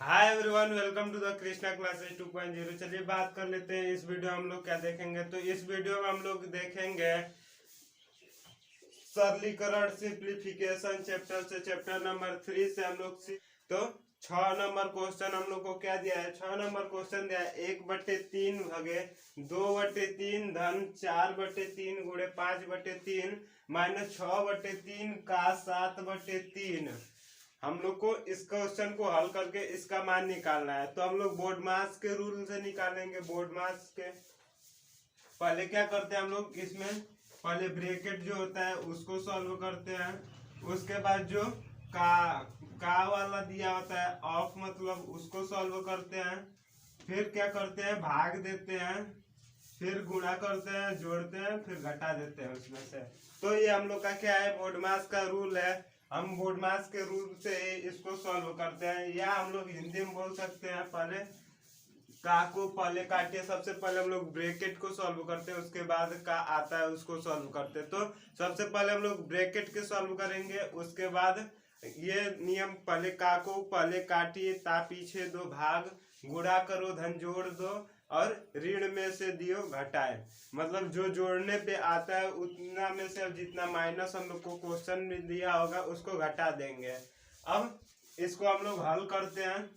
Hi everyone, welcome to the Krishna classes 2.0। चलिए बात कर लेते हैं। इस वीडियो हम लोग क्या देखेंगे, तो इस वीडियो में हम लोग देखेंगे सरलीकरण सिंप्लीफिकेशन चैप्टर से, चैप्टर नंबर 3 से हम लोग तो 6 नंबर क्वेश्चन हम लोग को क्या दिया है। 6 नंबर क्वेश्चन दिया है 1/3 भागे 2/3 धन 4/3 गुणे 5/3 माइनस 6/3 का 7/3। हम लोग को इस क्वेश्चन को हल करके इसका मान निकालना है। तो हम लोग बोर्ड मास के रूल से निकालेंगे। बोर्ड मास के पहले क्या करते हैं हम लोग, इसमें पहले ब्रैकेट जो होता है उसको सॉल्व करते हैं। उसके बाद जो का वाला दिया होता है ऑफ मतलब उसको सॉल्व करते हैं। फिर क्या करते हैं, भाग देते हैं, फिर गुणा करते हैं, जोड़ते हैं, फिर घटा देते हैं उसमें से। तो ये हम लोग का क्या है, बोर्ड मास का रूल है। हम बोर्ड मास के रूल से इसको सॉल्व करते हैं, या हम लोग हिंदी में बोल सकते हैं पहले का को पहले काटिए। सबसे पहले हम लोग ब्रैकेट को सॉल्व करते हैं, उसके बाद का आता है उसको सॉल्व करते हैं। तो सबसे पहले हम लोग ब्रैकेट के सॉल्व करेंगे। उसके बाद ये नियम, पहले का को पहले काटिए, ता पीछे दो, भाग गुणा करो, धन जोड़ दो, और ऋण में से दियो घटाए। मतलब जो जोड़ने पे आता है उतना में से अब जितना माइनस हम लोग को क्वेश्चन में दिया होगा उसको घटा देंगे। अब इसको हम लोग हल करते हैं।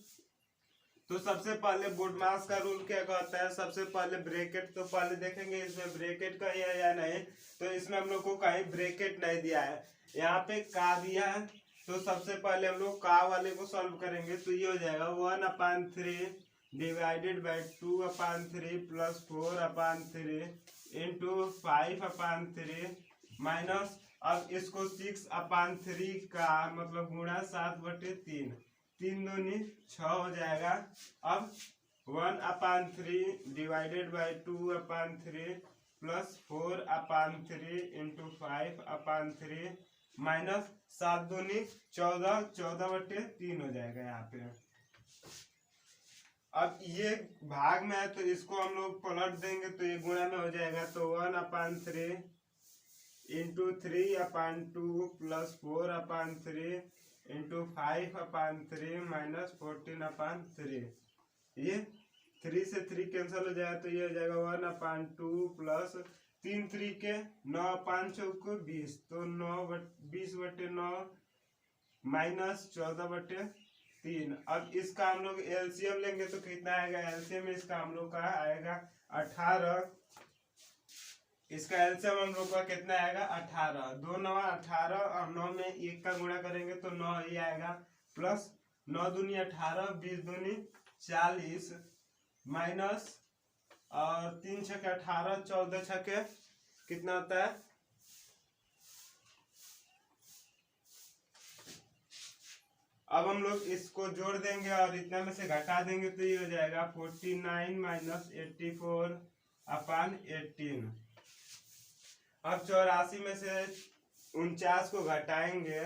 तो सबसे पहले बोर्ड मास का रूल क्या कहता है, सबसे पहले ब्रैकेट, तो पहले देखेंगे इसमें ब्रैकेट का है या नहीं। तो इसमें हम लोग को कहीं ब्रैकेट नहीं दिया है, यहाँ पे का दिया है। तो सबसे पहले हम लोग का वाले को सॉल्व करेंगे। तो ये हो जाएगा 1/3 divided by 2/3 plus 4/3 into 5/3 minus, अब इसको 6/3 का मतलब गुणा 7/3, 3 दूनी 6 हो जाएगा। अब 1/3 divided by 2/3 plus 4/3 into 5/3 minus 7 दूनी 14, 14/3 हो जाएगा यहाँ पे। अब ये भाग में है तो इसको हम लोग पलट देंगे तो ये गुणा में हो जाएगा। तो 1/3 इंटू 3/2 प्लस 4/3 इंटू 5/3 माइनस 14/3। ये 3 से 3 कैंसिल हो जाएगा तो ये हो जाएगा 1/2 प्लस 3 3 के 9/5 तो 20/9 माइनस 14/3। अब इसका हम लोग एलसीएम लेंगे तो कितना आएगा, एलसीएम इसका हम लोग का आएगा 18। इसका एलसीएम हम लोग का कितना आएगा 18, 2 9 18, और 9 में 1 का गुणा करेंगे तो 9 ही आएगा, प्लस 9 दूनी 18, 20 दूनी 40 माइनस, और 3 छके 18, 14 छके कितना होता है, अब हम लोग इसको जोड़ देंगे और इतना में से घटा देंगे तो ये हो जाएगा 49 माइनस 84/18। अब 84 में से 49 को घटाएंगे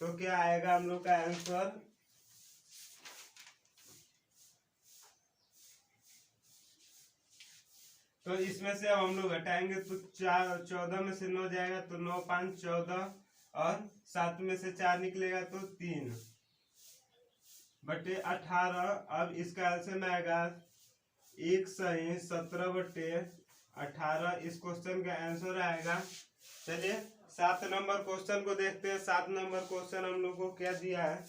तो क्या आएगा हम लोग का आंसर, तो इसमें से अब हम लोग घटाएंगे तो 14 में से 9 जाएगा तो 9 5 14, और 7 में से 4 निकलेगा तो 3/18। अब इसका एलसीएम आएगा 1 सही 17/18। इस क्वेश्चन का आंसर आएगा। चलिए 7 नंबर क्वेश्चन को देखते हैं। 7 नंबर क्वेश्चन हम लोग को क्या दिया है।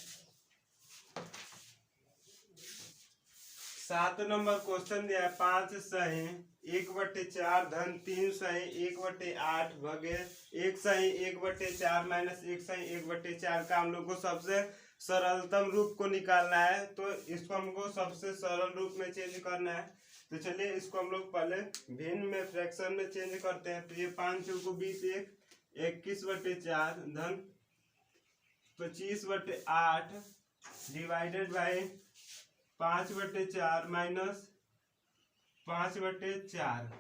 7 नंबर क्वेश्चन दिया है 5 सही 1/4 धन 3 सही 1/8 भगे 1 सही 1/4 माइनस 1 सही 1/4 का हम लोग को सबसे सरलतम रूप को निकालना है। तो इसको हमको सबसे सरल रूप में चेंज करना है। तो चलिए इसको हम लोग पहले भिन्न में फ्रैक्शन में चेंज करते हैं। तो ये 5 चौको 20 21/4 धन 25/8 डिवाइडेड बाई 5/4 माइनस 5/4।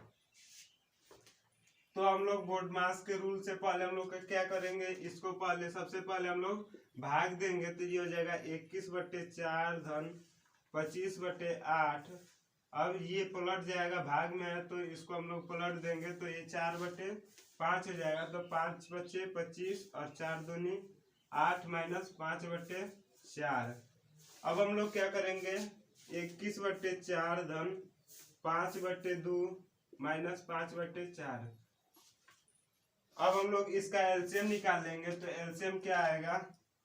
तो हम लोग बोर्ड मास के रूल से पहले हम लोग क्या करेंगे, इसको पहले सबसे पहले हम लोग भाग देंगे तो ये हो जाएगा 21/4 धन 25/8। अब ये पलट जाएगा, भाग में है तो इसको हम लोग पलट देंगे तो ये 4/5 हो जाएगा। तो 5 बचे 25 और 4 दूनी 8 माइनस 5/4। अब हम लोग क्या करेंगे, 21/4 धन 5/2 माइनस 5/4। अब हम लोग इसका एलसीएम निकाल लेंगे, तो एलसीएम क्या आएगा,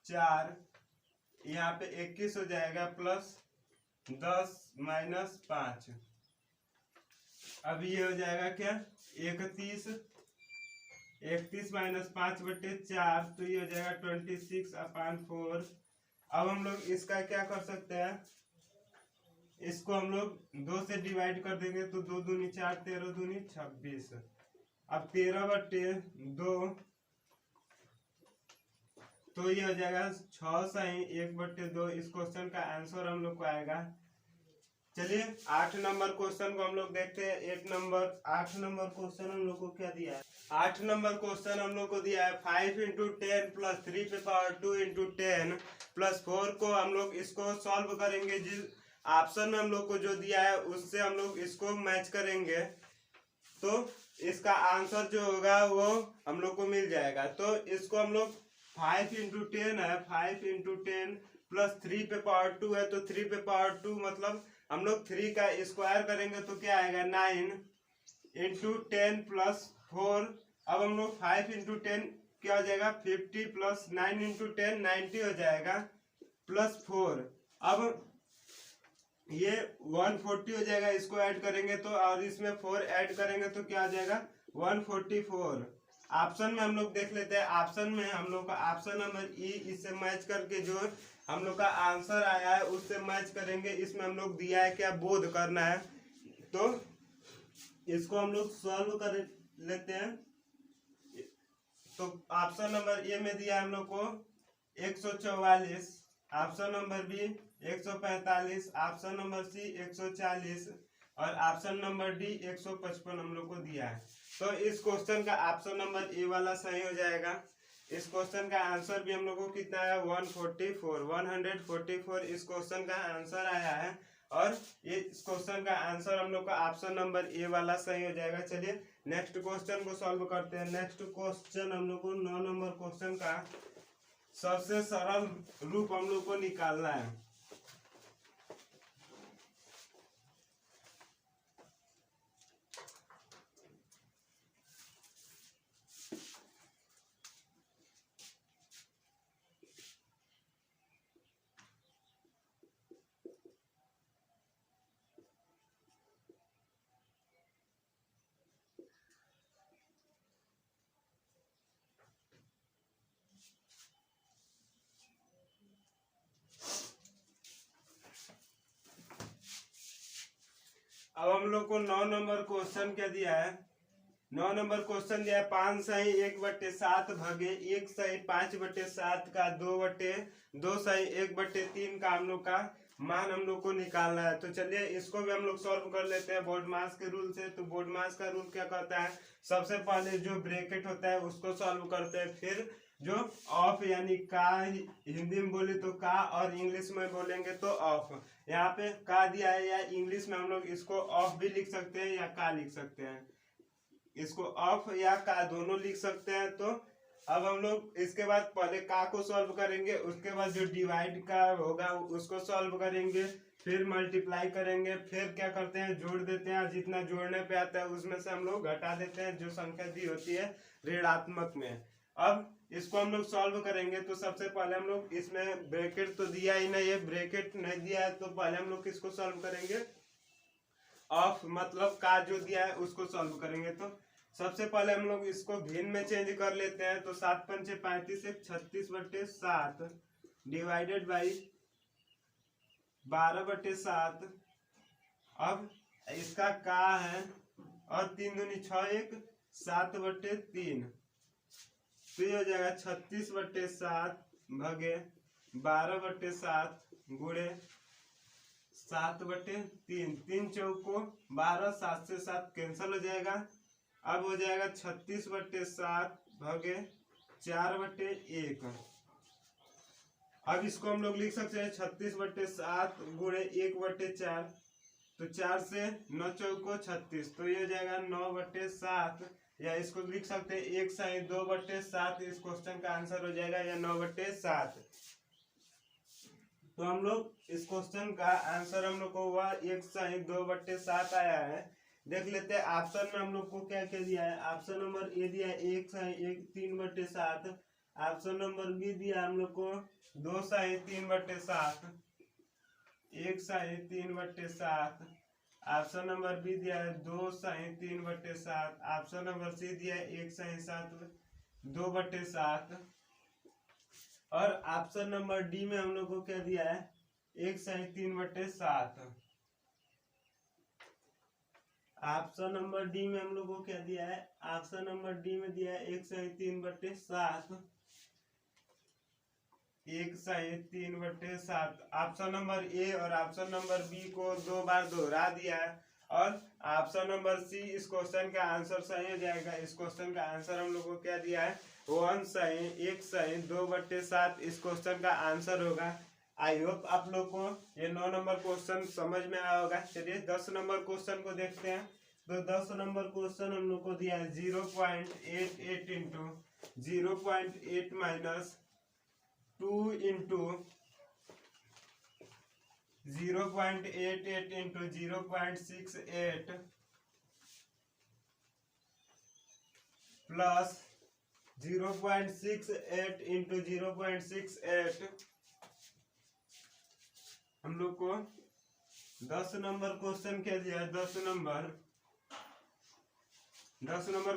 4, यहाँ पे 21 हो जाएगा प्लस 10 माइनस 5। अब ये हो जाएगा क्या, 31 माइनस 5/4, तो ये हो जाएगा 26/4। अब हम लोग इसका क्या कर सकते हैं, इसको हम लोग 2 से डिवाइड कर देंगे, तो 2 दूनी 4, 13 दूनी 26। अब 13/2, तो ये हो जाएगा 6 सही 1/2। इस क्वेश्चन का आंसर हम लोग को आएगा। चलिए 8 नंबर क्वेश्चन को हम लोग देखते हैं। 8 नंबर क्वेश्चन हम लोग को क्या दिया है, 8 नंबर क्वेश्चन हम लोग को दिया है 5 × 10 प्लस 3⁻2 × 10 प्लस 4 को हम लोग इसको सॉल्व करेंगे। जिस ऑप्शन में हम लोग को जो दिया है उससे हम लोग इसको मैच करेंगे, तो इसका आंसर जो होगा वो हम लोग को मिल जाएगा। तो इसको हम लोग 5 × 10 है, 5 × 10 प्लस 3⁻2 है, तो 3⁻2 मतलब हम लोग 3 का स्क्वायर करेंगे तो क्या आएगा, 9 × 10 प्लस 4। अब हम लोग 5 × 10 क्या हो जाएगा, 50 प्लस 9 × 10 90 हो जाएगा प्लस 4। अब ये 140 हो जाएगा, इसको ऐड करेंगे तो, और इसमें 4 ऐड करेंगे तो क्या हो जाएगा 144। ऑप्शन में हम लोग देख लेते हैं। ऑप्शन में हम लोग का ऑप्शन नंबर ई, इससे मैच करके जो हम लोग का आंसर आया है उससे मैच करेंगे। इसमें हम लोग दिया है क्या, बोध करना है, तो इसको हम लोग सॉल्व कर लेते हैं। तो ऑप्शन नंबर ए में दिया है हम लोग को 144, option number B 145, option number C 140 और ऑप्शन नंबर डी 155 हम लोग को दिया है। तो इस क्वेश्चन का ऑप्शन नंबर ए वाला सही हो जाएगा। इस क्वेश्चन का आंसर भी हम लोग को कितना है, 144 इस क्वेश्चन का आंसर आया है। और ये इस क्वेश्चन का आंसर हम लोग का ऑप्शन नंबर ए वाला सही हो जाएगा। चलिए नेक्स्ट क्वेश्चन को सॉल्व करते हैं। नेक्स्ट क्वेश्चन हम लोग को 9 नंबर क्वेश्चन का सबसे सरल रूप हम लोग को निकालना है। अब हम लोग को 9 नंबर क्वेश्चन क्या दिया है, 9 नंबर क्वेश्चन दिया है 5 सही 1/7 भागे 1 सही 5/7 का 2/2 सही 1/3 का हम लोग का मान हम लोग को निकालना है। तो चलिए इसको भी हम लोग सॉल्व कर लेते हैं बोर्ड मास के रूल से। तो बोर्ड मास का रूल क्या कहता है, सबसे पहले जो ब्रैकेट होता है उसको सॉल्व करते हैं, फिर जो ऑफ यानी का, हिंदी में बोले तो का और इंग्लिश में बोलेंगे तो ऑफ। यहाँ पे का दिया है, या इंग्लिश में हम लोग इसको ऑफ भी लिख सकते हैं या का लिख सकते हैं, इसको ऑफ या का दोनों लिख सकते हैं। तो अब हम लोग इसके बाद पहले का को सॉल्व करेंगे, उसके बाद जो डिवाइड का होगा उसको सॉल्व करेंगे, फिर मल्टीप्लाई करेंगे, फिर क्या करते हैं जोड़ देते हैं, जितना जोड़ने पे आता है उसमें से हम लोग घटा देते हैं जो संख्या दी होती है ऋणात्मक में। अब इसको हम लोग सॉल्व करेंगे। तो सबसे पहले हम लोग इसमें ब्रैकेट तो दिया ही नहीं है, ब्रैकेट नहीं दिया है, तो पहले हम लोग किसको सॉल्व करेंगे, ऑफ मतलब का जो दिया है उसको सॉल्व करेंगे। तो सबसे पहले हम लोग इसको भिन्न में चेंज कर लेते हैं। तो 7 पंचे 35 36/7 डिवाइडेड बाई 12/7। अब इसका का है और 3 दूनी 6 1 7/3, तो ये हो जाएगा 36/7 भागे 12/7 गुणे 7/3, 3 चौको 12, 7 से 7 कैंसिल हो जाएगा। अब हो जाएगा 36/7 भागे 4/1। अब इसको हम लोग लिख सकते हैं 36/7 गुणे 1/4, तो 4 से 9 चौको 36, तो ये हो जाएगा 9/7, या इसको लिख सकते हैं 1 सही 2/7। इस क्वेश्चन का आंसर हो जाएगा या 9/7। तो हम लोग इस क्वेश्चन का आंसर हम लोग को हुआ 1/2/7 आया है। देख लेते हैं ऑप्शन में हम लोग को क्या क्या दिया है। ऑप्शन नंबर ए दिया है 1/3/7। ऑप्शन नंबर बी दिया हम लोग को 2/3/7, 1/3/7। ऑप्शन नंबर बी दिया है 2/3/7। ऑप्शन नंबर सी दिया है 1/2/7। और ऑप्शन नंबर डी में हम लोग को क्या दिया है 1/3/7। ऑप्शन नंबर डी में हम लोग को क्या दिया है, ऑप्शन नंबर डी में दिया है 1/3/7, 1/3/7। ऑप्शन नंबर ए और ऑप्शन नंबर बी को 2 बार दोहरा दिया है। और ऑप्शन नंबर सी इस क्वेश्चन का आंसर सही हो जाएगा। इस क्वेश्चन का आंसर हम लोग को क्या दिया है 1/2/7 इस क्वेश्चन का आंसर होगा। आई होप आप लोग को ये 9 नंबर क्वेश्चन समझ में आया होगा। चलिए 10 नंबर क्वेश्चन को देखते हैं। तो 10 नंबर क्वेश्चन हम लोग को दिया है 0.88 into 0.8 minus 2 into 0.88 into 0.68 plus 0.68 into 0.68। हम लोग को 10 नंबर क्वेश्चन क्या दिया है, 10 नंबर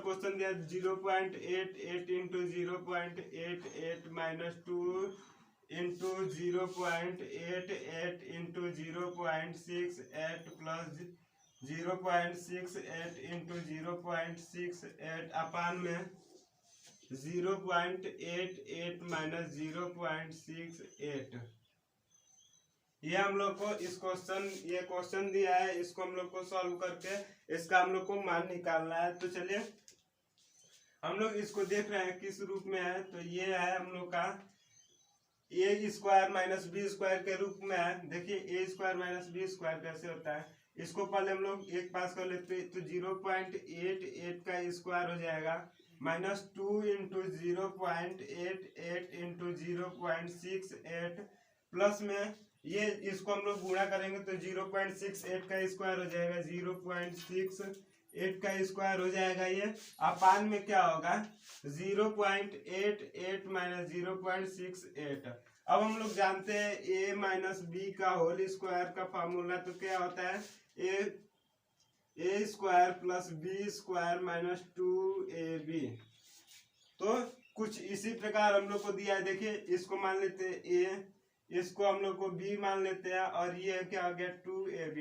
क्वेश्चन दिया 0.88 into 0.88 minus 2 into 0.88 into 0.68 plus 0.68 into 0.68 अपान में 0.88 माइनस 0.68। ये हम लोग को ये क्वेश्चन दिया है। इसको हम लोग को सॉल्व करके इसका हम लोग को मान निकालना है। तो चलिए हम लोग इसको देख रहे हैं किस रूप में है। तो ये है हम लोग का ए स्क्वायर माइनस बी स्क्वायर के रूप में है। देखिए ए स्क्वायर माइनस बी स्क्वायर कैसे होता है, इसको पहले हम लोग एक पास कर लेते हैं। तो 0.88 का स्क्वायर हो जाएगा माइनस 2 इंटू 0.88 इंटू 0.68 प्लस में ये इसको हम लोग गुणा करेंगे तो 0.68 का स्क्वायर हो जाएगा, 0.68 का स्क्वायर हो जाएगा। ये अपान में क्या होगा 0.88 माइनस 0.68। अब हम लोग जानते हैं a माइनस बी का होल स्क्वायर का फॉर्मूला। तो क्या होता है A square plus B square minus 2ab। तो कुछ इसी प्रकार हम लोग को दिया है। देखिए इसको मान लेते हैं a, इसको हम लोग को b मान लेते हैं और ये क्या हो गया 2ab।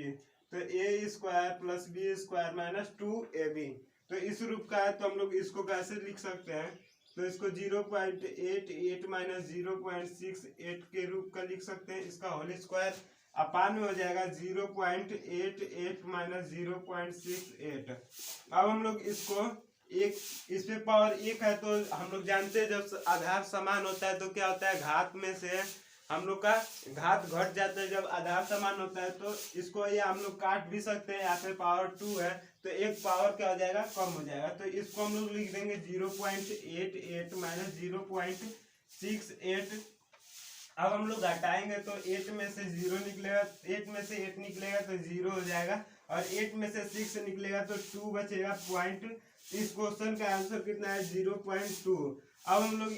तो a square plus B square minus 2ab तो इस रूप का है। तो हम लोग इसको कैसे लिख सकते हैं, तो इसको 0.88 माइनस 0.68 के रूप का लिख सकते हैं। इसका होल स्क्वायर अपान में हो जाएगा 0.88 माइनस 0.68। अब हम लोग इसको एक इस पे पावर 1 है। तो हम लोग जानते हैं जब आधार समान होता है तो क्या होता है घात में से हम लोग का घात घट जाता है। जब आधार समान होता है तो इसको ये हम लोग काट भी सकते हैं। यहाँ पे पावर 2 है तो एक पावर क्या हो जाएगा कम हो जाएगा। तो इसको हम लोग लिख देंगे 0.88 माइनस 0.68। अब हम लोग घटाएंगे तो 8 में से 0 निकलेगा, 8 में से 8 निकलेगा तो 0 हो जाएगा और 8 में से 6 निकलेगा तो 2 बचेगा पॉइंट। इस क्वेश्चन का आंसर कितना है 0.2। अब हम लोग